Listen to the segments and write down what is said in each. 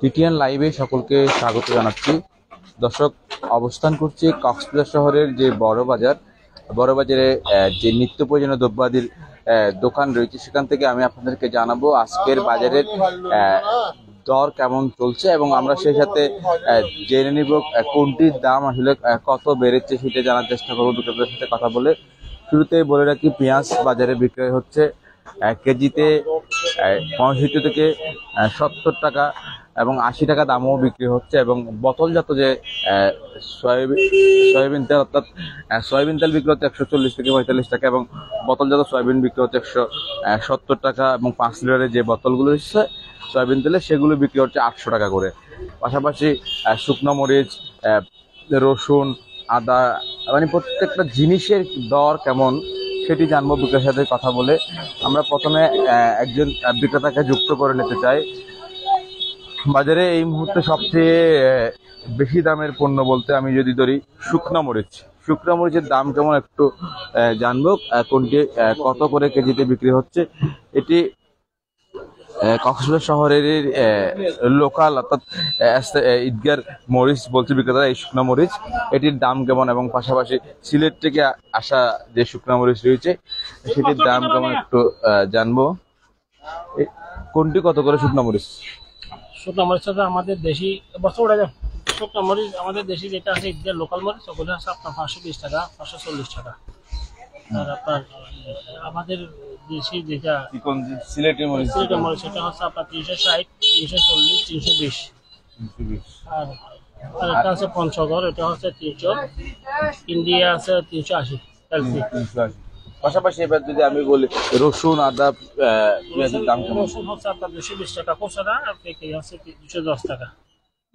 TTN লাইভে সকলকে স্বাগত জানাচ্ছি। দর্শক, অবস্থান করছি কক্সবাজার শহরের যে বড় বাজারে যে নিত্য প্রয়োজনীয় দ্রব্যাদির দোকান রয়েছে, সেখান থেকে আমি আপনাদেরকে জানাবো আজকের বাজারের দর কেমন চলছে এবং আমরা সেই সাথে জেনে নিব কোনটির দাম আসলে কত বেড়েছে সেটা জানার চেষ্টা করবো বিক্রেতাদের সাথে কথা বলে। শুরুতেই বলে রাখি, পেঁয়াজ বাজারে বিক্রয় হচ্ছে কেজিতে 65 থেকে 70 টাকা এবং 80 টাকা দামও বিক্রি হচ্ছে এবং বোতলজাত যে সয়াবিন তেল, অর্থাৎ সয়াবিন তেল বিক্রি হচ্ছে 140 থেকে 45 টাকা এবং বোতলজাত সয়াবিন বিক্রি হচ্ছে 170 টাকা এবং 5 লিটারের যে বোতলগুলো এসেছে সয়াবিন তেলে সেগুলো বিক্রি হচ্ছে 800 টাকা করে। পাশাপাশি শুকনো মরিচ, রসুন, আদা, মানে প্রত্যেকটা জিনিসের দর কেমন সেটি জানবো বিক্রেতার সাথে কথা বলে। আমরা প্রথমে একজন বিক্রেতাকে যুক্ত করে নিতে চাই। বাজারে এই মুহূর্তে সবচেয়ে বেশি দামের পণ্য বলতে আমি যদি ধরি শুকনো মরিচের দাম কেমন একটু জানবো, কোনটি কত করে কেজিতে বিক্রি হচ্ছে। এটি কক্সবাজার শহরের লোকাল, অর্থাৎ ঈদগার মরিচ বলছে বিক্রেতারা। এই শুকনো মরিচ এটির দাম কেমন এবং পাশাপাশি সিলেট থেকে আসা যে শুকনো মরিচ রয়েছে সেটির দাম কেমন একটু জানবো। কোনটি কত করে শুকনো মরিচ? শুকনো মরিচ আমাদের দেশি শুকনো মরিচ আমাদের দেশি যেটা আছে ঈদগার লোকাল মরিচ, ওগুলো আছে আপনার 520 টাকা, 540 টাকা। আর আপনার আমাদের দেশি যেটা সিলেটি মরিচ সেটা হচ্ছে আপনার 360, 340, 320। আর এটা আছে পঞ্চগড়, এটা হচ্ছে 300, ইন্ডিয়া আছে 380 এলসি। পাশাপাশি এবার যদি আমি বলি রসুন, আদা, পেঁয়াজের দাম কেমন? রসুন হচ্ছে আপনার 220 টাকা কোচারা, আর পেঁয়াজ হচ্ছে 210 টাকা,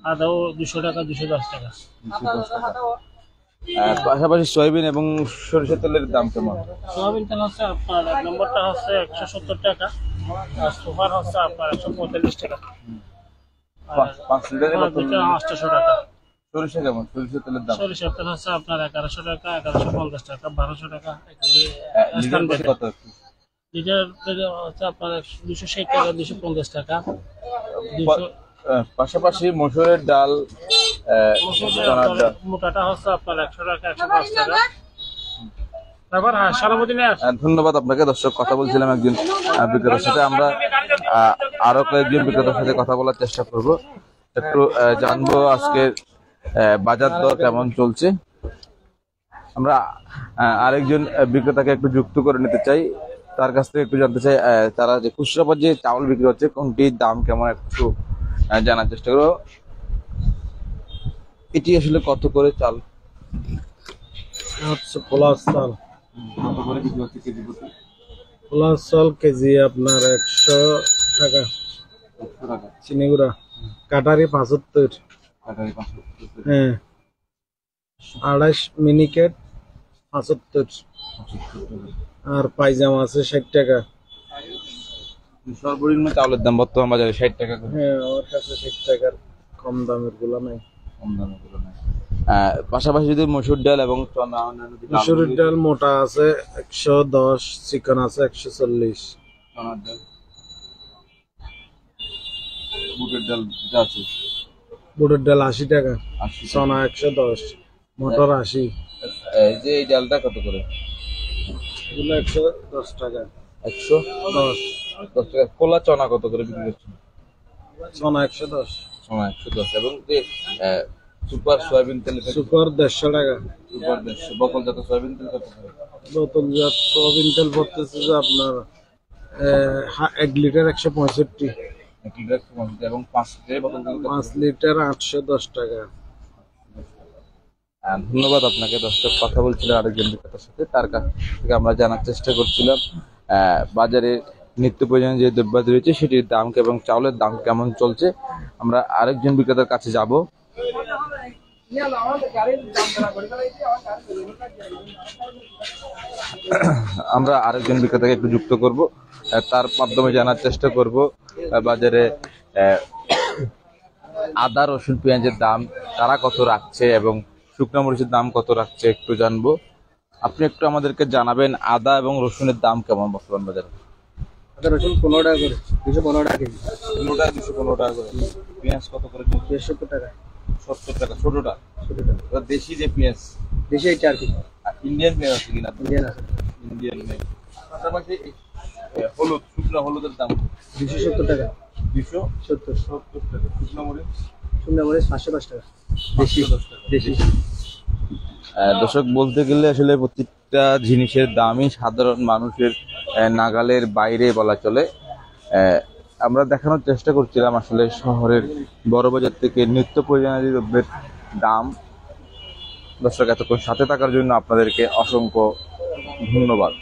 আদাও 200 টাকা, 210 টাকা। পাশাপাশি সয়াবিন এবং সরিষার তেলের দাম কেমন? সয়াবিন তেল হচ্ছে আপনার এক নম্বরটা হচ্ছে 170 টাকা, আর সুপার হচ্ছে আপনার 145 টাকা, 5 লিটারের বোতল 800 টাকা। সরিষা কেমন? সরিষার তেলের দাম? সরিষার তেল হচ্ছে আপনার 1100 টাকা, 1150 টাকা, 1200 টাকা। লিটার কত? লিটার হচ্ছে আপনার 260 টাকা, 250 টাকা। পাশাপাশি মসুরের ডাল, মোটাটা হচ্ছে আপনার 100 টাকা, 105 টাকা। ধন্যবাদ আপনাকে। দর্শক, কথা বলছিলাম একজন বিক্রেতার সাথে। আমরা আরো কয়েকজন বিক্রেতার সাথে কথা বলার চেষ্টা করব, একটু জানবো আজকে বাজার দর কেমন চলছে। আমরা আরেকজন বিক্রেতাকে একটু যুক্ত করে নিতে চাই, তার কাছ থেকে একটু জানতে চাই তারা যে খুচরা পর্যায়ে চাউল বিক্রি হচ্ছে কোনটির দাম কেমন একটু জানার চেষ্টা করবো। এটি আসলে কত করে চাল? পোলাও চাল, কত করে বিক্রি হচ্ছে কেজি প্রতি? পোলাও চাল কেজি আপনার 100 টাকা। চিনিগুড়া কাটারি 75, হ্যাঁ 28 মিনিকেট 75, আর পাইজামা আছে 60 টাকা। সর্বনিম্ন চাউলের দাম বর্তমান বাজারে 60 টাকা। হ্যাঁ, আমার কাছে 60 টাকার কম দামের গুলো নাই। পাশাপাশি যদি মসুর ডাল এবং মসুরের ডাল মোটা আছে 110, চিকন আছে 140। বুটের ডাল 80 টাকা, চনা 110, মটর 80। এই ডালটা কত করে? এগুলো 110 টাকা। 110 টাকা। খোলা চনা কত করে বিক্রি করছে? চনা 110। এবং যে সুপার সয়াবিন তেল? সুপার 150 টাকা। সুপার 150। বোতলজাত সয়াবিন তেল কত করে? বোতলজাত সয়াবিন তেল পড়তেছে যে আপনার 1 লিটার 165। 1 লিটার 165 এবং 5 লিটার বোতল 5 লিটার 810 টাকা। ধন্যবাদ আপনাকে। দর্শক, কথা বলছিলাম আরেকজন বিক্রেতার সাথে, তার কাছ থেকে আমরা জানার চেষ্টা করছিলাম বাজারে নিত্য প্রয়োজনীয় যে দ্রব্যাদি রয়েছে সেটির দাম এবং চাউলের দাম কেমন চলছে। আমরা আরেকজন বিক্রেতার কাছে যাব। আমরা আরেকজন বিক্রেতাকে একটু যুক্ত করব, তার মাধ্যমে জানার চেষ্টা করব বাজারে আদা, রসুন, পেঁয়াজের দাম তারা কত রাখছে এবং শুকনো মরিচের দাম কত রাখছে একটু জানবো। আপনি একটু আমাদেরকে জানাবেন আদা এবং রসুনের দাম কেমন বর্তমান বাজারে? আদা রসুন 15 টাকা করে, 215 টাকা কেজি। 215 টাকা করে। পেঁয়াজ কত করে? 70 টাকা 70 টাকা ছোটটা। ছোটটা। ওটা দেশি যে পেঁয়াজ, দেশি এটা আর কি, আর ইন্ডিয়ান পেঁয়াজ আছে কিনা? ইন্ডিয়ান আছে। ইন্ডিয়ান নেই। পাশাপাশি হলুদ, শুকনো হলুদের দাম 270 টাকা। 270 টাকা। শুকনো মরিচ শুকনো মরিচ 505 টাকা। দেশি 510 টাকা। দেশি। দর্শক, বলতে গেলে আসলে প্রত্যেকটা জিনিসের দামই সাধারণ মানুষের নাগালের বাইরে বলা চলে। আমরা দেখানোর চেষ্টা করছিলাম আসলে শহরের বড় বাজার থেকে নিত্য প্রয়োজনীয় দ্রব্যের দাম। দর্শক, এতক্ষণ সাথে থাকার জন্য আপনাদেরকে অসংখ্য ধন্যবাদ।